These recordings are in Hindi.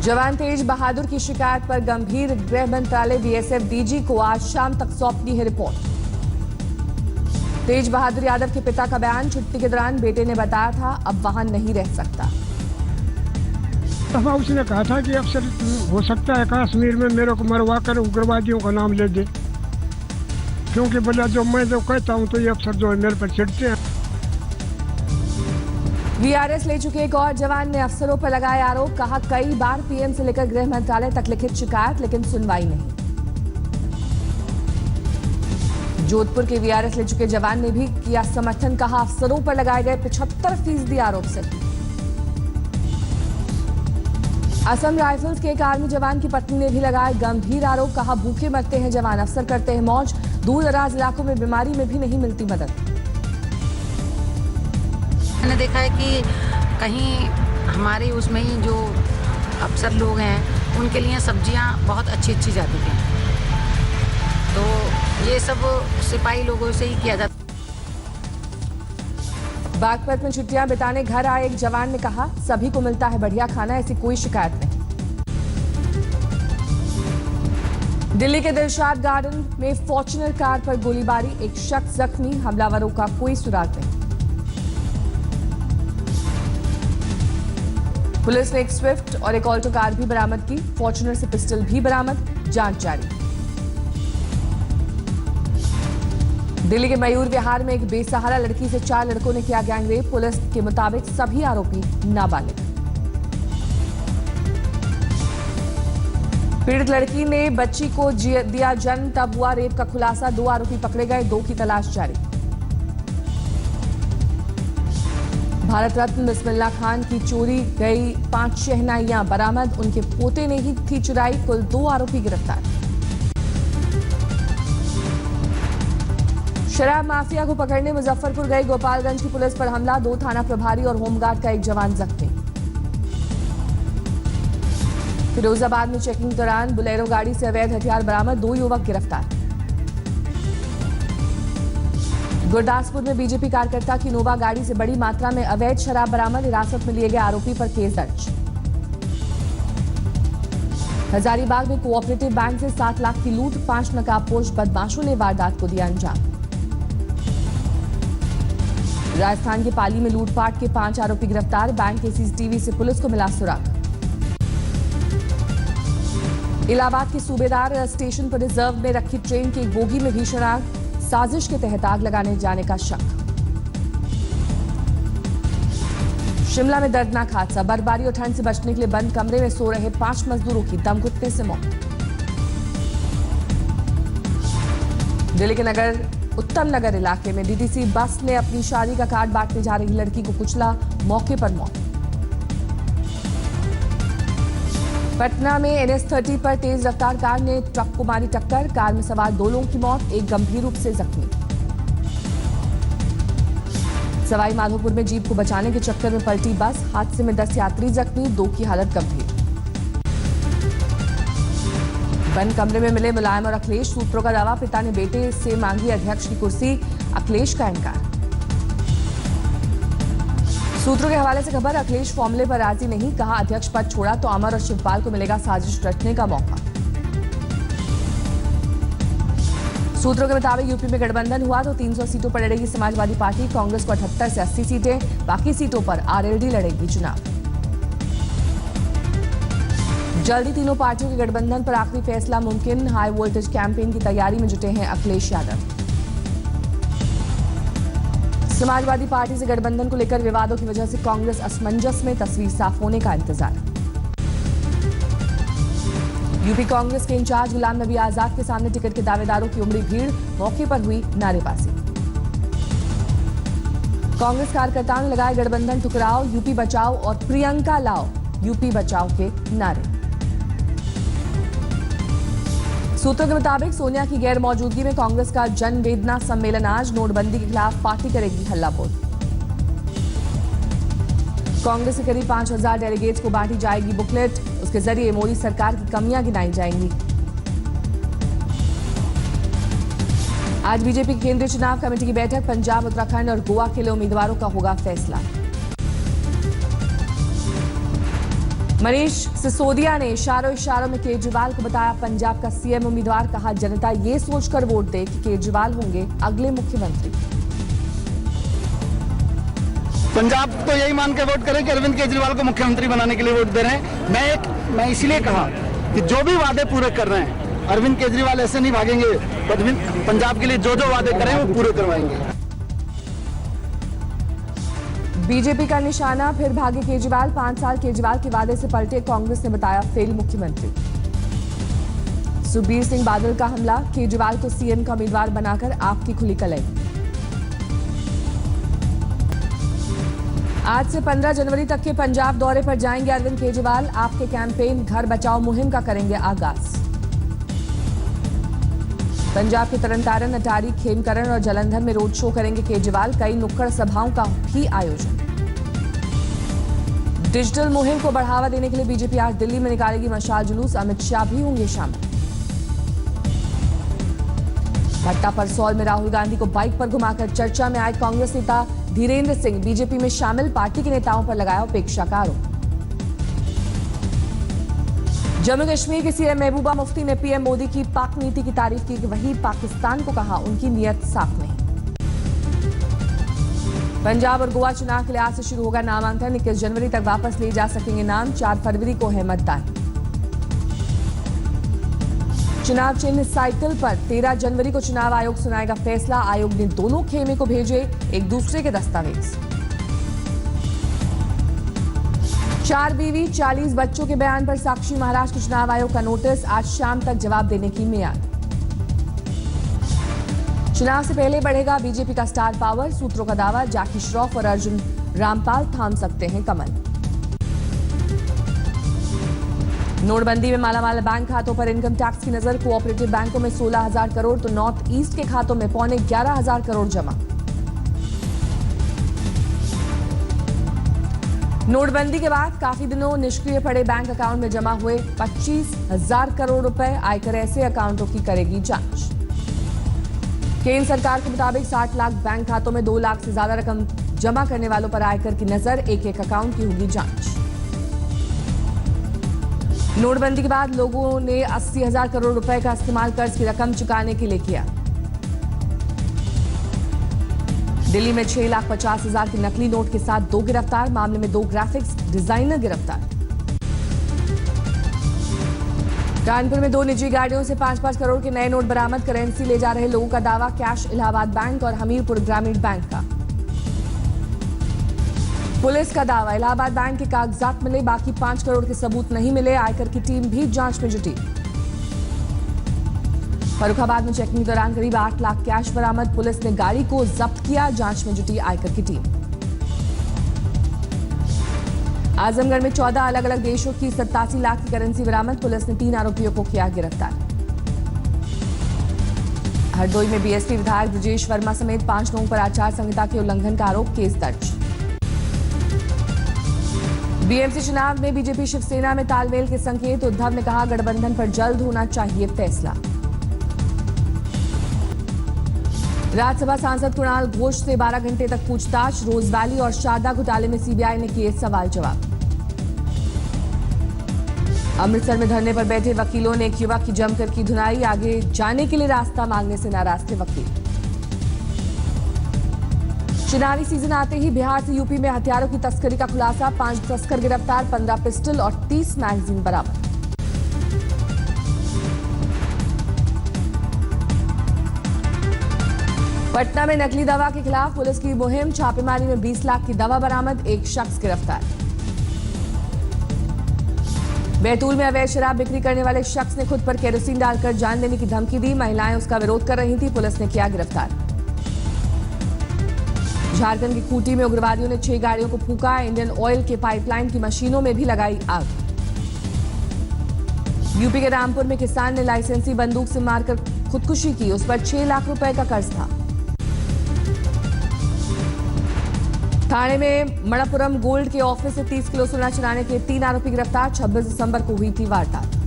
जवान तेज बहादुर की शिकायत पर गंभीर, गृह मंत्रालय बीएसएफ डीजी को आज शाम तक सौंपनी है रिपोर्ट। तेज बहादुर यादव के पिता का बयान, छुट्टी के दौरान बेटे ने बताया था अब वहां नहीं रह सकता। उसने कहा था कि अफसर हो सकता है कश्मीर में मेरे को मरवा कर उग्रवादियों का नाम ले दे, क्योंकि बोला मैं जो कहता हूं तो ये अफसर जो है मेरे पर चिढ़ते हैं। वीआरएस ले चुके एक और जवान ने अफसरों पर लगाए आरोप, कहा कई बार पीएम से लेकर गृह मंत्रालय तक लिखित शिकायत लेकिन सुनवाई नहीं। जोधपुर के वीआरएस ले चुके जवान ने भी किया समर्थन, कहा अफसरों पर लगाए गए 75% आरोप सही। असम राइफल्स के एक आर्मी जवान की पत्नी ने भी लगाए गंभीर आरोप, कहा भूखे मरते हैं जवान, अफसर करते हैं मौज, दूर दराज इलाकों में बीमारी में भी नहीं मिलती मदद। मैंने देखा है कि कहीं हमारे उसमें ही जो अफसर लोग हैं उनके लिए सब्जियां बहुत अच्छी अच्छी जाती हैं, तो ये सब सिपाही लोगों से ही किया जाता। बागपत में छुट्टियां बिताने घर आए एक जवान ने कहा सभी को मिलता है बढ़िया खाना, ऐसी कोई शिकायत नहीं। दिल्ली के दिलशाद गार्डन में फॉर्च्यूनर कार पर गोलीबारी, एक शख्स जख्मी, हमलावरों का कोई सुराग नहीं। पुलिस ने एक स्विफ्ट और एक ऑल्टो कार भी बरामद की, फॉर्च्यूनर से पिस्टल भी बरामद, जांच जारी। दिल्ली के मयूर विहार में एक बेसहारा लड़की से 4 लड़कों ने किया गैंगरेप, पुलिस के मुताबिक सभी आरोपी नाबालिग। पीड़ित लड़की ने बच्ची को दिया जन्म, तब हुआ रेप का खुलासा, 2 आरोपी पकड़े गए, 2 की तलाश जारी। भारत रत्न बिस्मिल्लाह खान की चोरी गई 5 शहनाइयां बरामद, उनके पोते ने ही थी चुराई, कुल 2 आरोपी गिरफ्तार। शराब माफिया को पकड़ने मुजफ्फरपुर गई गोपालगंज की पुलिस पर हमला, 2 थाना प्रभारी और होमगार्ड का एक जवान जख्मी। फिरोजाबाद में चेकिंग दौरान बुलेरो गाड़ी से अवैध हथियार बरामद, 2 युवक गिरफ्तार। गुरदासपुर में बीजेपी कार्यकर्ता की नोवा गाड़ी से बड़ी मात्रा में अवैध शराब बरामद, हिरासत में लिए गए आरोपी पर केस दर्ज। हजारीबाग में कोऑपरेटिव बैंक से 7 लाख की लूट, 5 नकाबपोश बदमाशों ने वारदात को दिया अंजाम। राजस्थान के पाली में लूटपाट के 5 आरोपी गिरफ्तार, बैंक के सीसीटीवी से पुलिस को मिला सुराग। इलाहाबाद के सूबेदार स्टेशन पर रिजर्व में रखी ट्रेन की एक बोगी में भीषण आग, साजिश के तहत आग लगाने जाने का शक। शिमला में दर्दनाक हादसा, बर्फबारी और ठंड से बचने के लिए बंद कमरे में सो रहे 5 मजदूरों की दम घुटने से मौत। दिल्ली के उत्तम नगर इलाके में डीटीसी बस ने अपनी शादी का कार्ड बांटने जा रही लड़की को कुचला, मौके पर मौत। पटना में NH30 पर तेज रफ्तार कार ने ट्रक को मारी टक्कर, कार में सवार 2 लोगों की मौत, एक गंभीर रूप से जख्मी। सवाई माधोपुर में जीप को बचाने के चक्कर में पलटी बस, हादसे में 10 यात्री जख्मी, 2 की हालत गंभीर। बंद कमरे में मिले मुलायम और अखिलेश, सूत्रों का दावा पिता ने बेटे से मांगी अध्यक्ष की कुर्सी, अखिलेश का इनकार। सूत्रों के हवाले से खबर, अखिलेश फॉर्मूले पर राजी नहीं, कहा अध्यक्ष पद छोड़ा तो अमर और शिवपाल को मिलेगा साजिश रचने का मौका। सूत्रों के मुताबिक यूपी में गठबंधन हुआ तो 300 सीटों पर लड़ेगी समाजवादी पार्टी, कांग्रेस को 78 से 80 सीटें, बाकी सीटों पर आरएलडी लड़ेगी चुनाव। जल्दी तीनों पार्टियों के गठबंधन पर आखिरी फैसला मुमकिन, हाई वोल्टेज कैंपेन की तैयारी में जुटे हैं अखिलेश यादव। समाजवादी पार्टी से गठबंधन को लेकर विवादों की वजह से कांग्रेस असमंजस में, तस्वीर साफ होने का इंतजार। यूपी कांग्रेस के इंचार्ज गुलाम नबी आजाद के सामने टिकट के दावेदारों की उमड़ी भीड़, मौके पर हुई नारेबाजी। कांग्रेस कार्यकर्ताओं ने लगाए गठबंधन टुकराओ, यूपी बचाओ और प्रियंका लाओ, यूपी बचाओ के नारे। सूत्रों के मुताबिक सोनिया की गैर मौजूदगी में कांग्रेस का जन वेदना सम्मेलन आज, नोटबंदी के खिलाफ पार्टी करेगी हल्ला बोल। कांग्रेस के करीब 5000 डेलीगेट्स को बांटी जाएगी बुकलेट, उसके जरिए मोदी सरकार की कमियां गिनाई जाएंगी। आज बीजेपी की केंद्रीय चुनाव कमेटी की बैठक, पंजाब, उत्तराखंड और गोवा के लिए उम्मीदवारों का होगा फैसला। मनीष सिसोदिया ने इशारों में केजरीवाल को बताया पंजाब का सीएम उम्मीदवार। कहा जनता ये सोचकर वोट दे कि केजरीवाल होंगे अगले मुख्यमंत्री। पंजाब तो यही मान के वोट करें कि अरविंद केजरीवाल को मुख्यमंत्री बनाने के लिए वोट दे रहे हैं। मैं इसलिए कहा कि जो भी वादे पूरे कर रहे हैं, अरविंद केजरीवाल ऐसे नहीं भागेंगे। पंजाब के लिए जो वादे करें वो पूरे करवाएंगे। बीजेपी का निशाना फिर भागे केजरीवाल। 5 साल केजरीवाल के वादे से पलटे कांग्रेस ने बताया फेल मुख्यमंत्री। सुखबीर सिंह बादल का हमला। केजरीवाल को सीएम का उम्मीदवार बनाकर आपकी खुली कलई। आज से 15 जनवरी तक के पंजाब दौरे पर जाएंगे अरविंद केजरीवाल। आपके कैंपेन घर बचाओ मुहिम का करेंगे आगाज। पंजाब के तरनतारन, अटारी, खेमकरण और जलंधर में रोड शो करेंगे केजरीवाल। कई नुक्कड़ सभाओं का भी आयोजन। डिजिटल मुहिम को बढ़ावा देने के लिए बीजेपी आज दिल्ली में निकालेगी मशाल जुलूस। अमित शाह भी होंगे शामिल। भट्टा परसौल में राहुल गांधी को बाइक पर घुमाकर चर्चा में आए कांग्रेस नेता धीरेन्द्र सिंह। बीजेपी में शामिल पार्टी के नेताओं पर लगाया उपेक्षा का आरोप। जम्मू कश्मीर के सीएम महबूबा मुफ्ती ने पीएम मोदी की पाक नीति की तारीफ की। वहीं पाकिस्तान को कहा उनकी नीयत साफ नहीं। पंजाब और गोवा चुनाव के लिए आज से शुरू होगा नामांकन। 21 जनवरी तक वापस लिए जा सकेंगे नाम। 4 फरवरी को है मतदान। चुनाव चिन्ह साइकिल पर 13 जनवरी को चुनाव आयोग सुनाएगा फैसला। आयोग ने दोनों खेमे को भेजे एक दूसरे के दस्तावेज। 4 बीवी 40 बच्चों के बयान पर साक्षी महाराष्ट्र चुनाव आयोग का नोटिस। आज शाम तक जवाब देने की मियाद। चुनाव से पहले बढ़ेगा बीजेपी का स्टार पावर। सूत्रों का दावा जैकी श्रॉफ और अर्जुन रामपाल थाम सकते हैं कमल। नोटबंदी में मालामाल बैंक खातों पर इनकम टैक्स की नजर। कोऑपरेटिव बैंकों में 16,000 करोड़ तो नॉर्थ ईस्ट के खातों में 11,500 करोड़ जमा। नोटबंदी के बाद काफी दिनों निष्क्रिय पड़े बैंक अकाउंट में जमा हुए 25,000 करोड़ रुपए। आयकर ऐसे अकाउंटों की करेगी जांच। केंद्र सरकार के मुताबिक 60 लाख बैंक खातों में 2 लाख से ज्यादा रकम जमा करने वालों पर आयकर की नजर। एक अकाउंट की होगी जांच। नोटबंदी के बाद लोगों ने 80,000 करोड़ रुपए का इस्तेमाल कर्ज की रकम चुकाने के लिए किया। दिल्ली में 6,50,000 के नकली नोट के साथ 2 गिरफ्तार। मामले में 2 ग्राफिक्स डिजाइनर गिरफ्तार। कानपुर में 2 निजी गाड़ियों से 5-5 करोड़ के नए नोट बरामद। करेंसी ले जा रहे लोगों का दावा कैश इलाहाबाद बैंक और हमीरपुर ग्रामीण बैंक का। पुलिस का दावा इलाहाबाद बैंक के कागजात मिले, बाकी 5 करोड़ के सबूत नहीं मिले। आयकर की टीम भी जांच में जुटी। फर्रुखाबाद में चेकिंग के दौरान करीब 8 लाख कैश बरामद। पुलिस ने गाड़ी को जब्त किया। जांच में जुटी आयकर की टीम। आजमगढ़ में 14 अलग अलग देशों की 87 लाख की करेंसी बरामद। पुलिस ने 3 आरोपियों को किया गिरफ्तार। हरदोई में बीएसपी विधायक ब्रजेश वर्मा समेत 5 लोगों पर आचार संहिता के उल्लंघन का आरोप। केस दर्ज। बीएमसी चुनाव में बीजेपी शिवसेना में तालमेल के संकेत। उद्धव ने कहा गठबंधन पर जल्द होना चाहिए फैसला। राज्यसभा सांसद कुणाल घोष से 12 घंटे तक पूछताछ। रोज वैली और शारदा घोटाले में सीबीआई ने किए सवाल जवाब। अमृतसर में धरने पर बैठे वकीलों ने एक युवक की जमकर की धुनाई। आगे जाने के लिए रास्ता मांगने से नाराज थे वकील। चुनावी सीजन आते ही बिहार से यूपी में हथियारों की तस्करी का खुलासा। 5 तस्कर गिरफ्तार। 15 पिस्टल और 30 मैगजीन बरामद। पटना में नकली दवा के खिलाफ पुलिस की मुहिम। छापेमारी में 20 लाख की दवा बरामद। एक शख्स गिरफ्तार। बैतूल में अवैध शराब बिक्री करने वाले शख्स ने खुद पर केरोसिन डालकर जान लेने की धमकी दी। महिलाएं उसका विरोध कर रही थी। पुलिस ने किया गिरफ्तार। झारखंड की खूंटी में उग्रवादियों ने 6 गाड़ियों को फूंका। इंडियन ऑयल के पाइपलाइन की मशीनों में भी लगाई आग। यूपी के रामपुर में किसान ने लाइसेंसी बंदूक से मारकर खुदकुशी की। उस पर 6 लाख रुपए का कर्ज था। थाने में मणप्पुरम गोल्ड के ऑफिस से 30 किलो सोना चुराने के 3 आरोपी गिरफ्तार। 26 दिसंबर को हुई थी वारदात।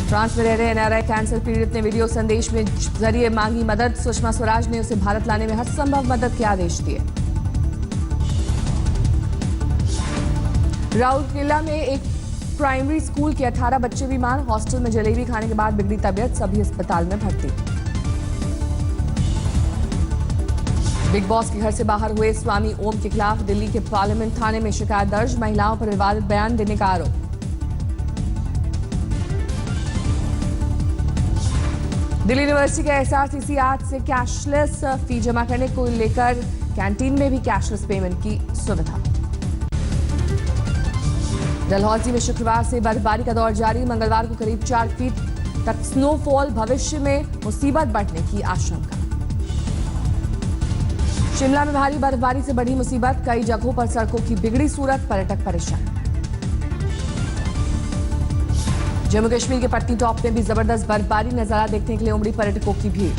फ्रांस में रह रहे एनआरआई कैंसर पीड़ित ने वीडियो संदेश में जरिए मांगी मदद। सुषमा स्वराज ने उसे भारत लाने में हर संभव मदद के आदेश दिए। राउरकेला में एक प्राइमरी स्कूल के 18 बच्चे बीमार, हॉस्टल में जलेबी खाने के बाद बिगड़ी तबीयत, सभी अस्पताल में भर्ती। बिग बॉस के घर से बाहर हुए स्वामी ओम के खिलाफ दिल्ली के पार्लियामेंट थाने में शिकायत दर्ज, महिलाओं पर विवादित बयान देने का आरोप। दिल्ली यूनिवर्सिटी का एसआरसीसी आज से कैशलेस फी जमा करने को लेकर कैंटीन में भी कैशलेस पेमेंट की सुविधा। डलहौजी में शुक्रवार से बर्फबारी का दौर जारी, मंगलवार को करीब 4 फीट तक स्नोफॉल, भविष्य में मुसीबत बढ़ने की आशंका। शिमला में भारी बर्फबारी से बढ़ी मुसीबत, कई जगहों पर सड़कों की बिगड़ी सूरत, पर्यटक परेशान। जम्मू कश्मीर के पटनी टॉप में भी जबरदस्त बर्फबारी, नजारा देखने के लिए उमड़ी पर्यटकों की भीड़।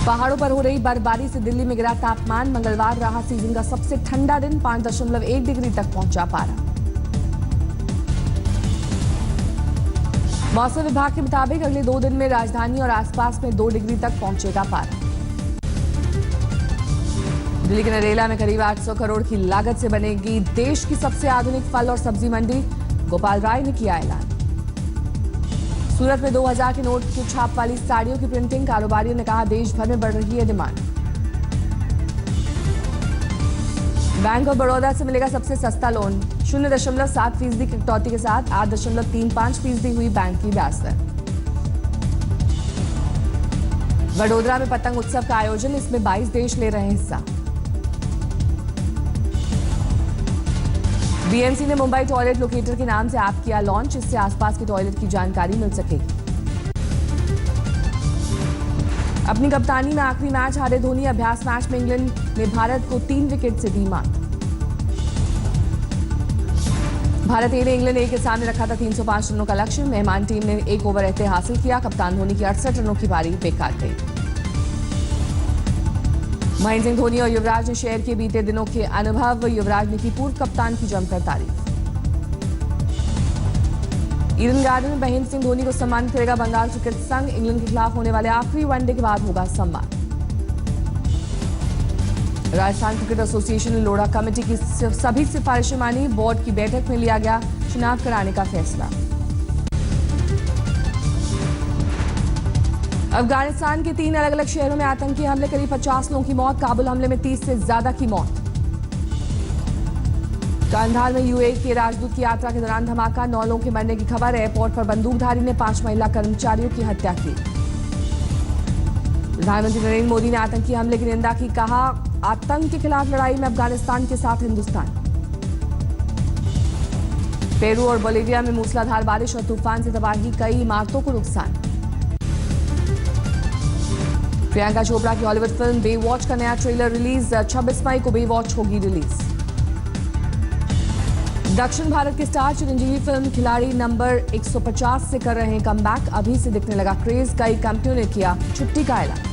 पहाड़ों पर हो रही बर्फबारी से दिल्ली में गिरा तापमान, मंगलवार रहा सीजन का सबसे ठंडा दिन, 5.1 डिग्री तक पहुंचा पारा। मौसम विभाग के मुताबिक अगले 2 दिन में राजधानी और आसपास में 2 डिग्री तक पहुंचेगा पारा। दिल्ली के नरेला में करीब 800 करोड़ की लागत से बनेगी देश की सबसे आधुनिक फल और सब्जी मंडी, गोपाल राय ने किया ऐलान। सूरत में 2000 के नोट की छाप वाली साड़ियों की प्रिंटिंग, कारोबारियों ने कहा देश भर में बढ़ रही है डिमांड। बैंक ऑफ बड़ौदा से मिलेगा सबसे सस्ता लोन, 0.7% की कटौती के साथ 8.35% हुई बैंक की ब्याज दर। वडोदरा में पतंग उत्सव का आयोजन, इसमें 22 देश ले रहे हैं हिस्सा। बीएमसी ने मुंबई टॉयलेट लोकेटर के नाम से ऐप किया लॉन्च, इससे आसपास के टॉयलेट की जानकारी मिल सकेगी। अपनी कप्तानी में आखिरी मैच हारे धोनी, अभ्यास मैच में इंग्लैंड ने भारत को 3 विकेट से दी मात। भारत ए ने इंग्लैंड ए के सामने रखा था 305 रनों का लक्ष्य, मेहमान टीम ने 1 ओवर रहते हासिल किया, कप्तान धोनी की 68 रनों की पारी बेकार गई। महेंद्र सिंह धोनी और युवराज ने शेयर किए बीते दिनों के अनुभव, युवराज ने की पूर्व कप्तान की जमकर तारीफ। ईडन गार्डन में महेंद्र सिंह धोनी को सम्मानित करेगा बंगाल क्रिकेट संघ, इंग्लैंड के खिलाफ होने वाले आखिरी वनडे के बाद होगा सम्मान। राजस्थान क्रिकेट एसोसिएशन ने लोढ़ा कमेटी की सभी सिफारिशें मानी, बोर्ड की बैठक में लिया गया चुनाव कराने का फैसला। अफगानिस्तान के 3 अलग अलग शहरों में आतंकी हमले, करीब 50 लोगों की मौत, काबुल हमले में 30 से ज्यादा की मौत। कंधार में यूएई के राजदूत की यात्रा के दौरान धमाका, 9 लोगों के मरने की खबर, एयरपोर्ट पर बंदूकधारी ने 5 महिला कर्मचारियों की हत्या की। प्रधानमंत्री नरेंद्र मोदी ने आतंकी हमले की निंदा की, कहा आतंक के खिलाफ लड़ाई में अफगानिस्तान के साथ हिंदुस्तान। पेरू और बोलिविया में मूसलाधार बारिश और तूफान से तबाही, कई इमारतों को नुकसान। प्रियंका चोपड़ा की हॉलीवुड फिल्म बेवॉच का नया ट्रेलर रिलीज, 26 मई को बेवॉच होगी रिलीज। दक्षिण भारत के स्टार चिरंजीवी फिल्म खिलाड़ी नंबर 150 से कर रहे हैं कमबैक, अभी से दिखने लगा क्रेज, कई कंपनियों ने किया छुट्टी का ऐलान।